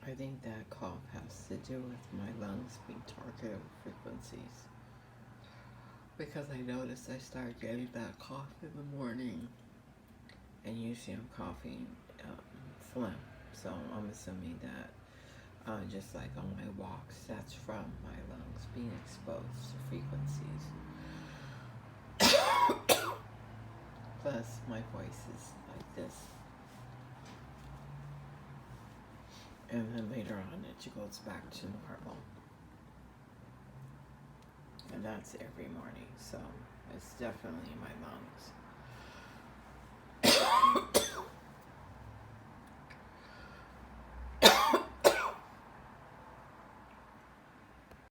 I think that cough has to do with my lungs being targeted frequencies. Because I noticed I started getting that cough in the morning, and usually I'm coughing phlegm. So I'm assuming that just like on my walks, that's from my lungs being exposed to frequencies. Plus, my voice is like this. And then later on, it goes back to normal. And that's every morning. So it's definitely my lungs.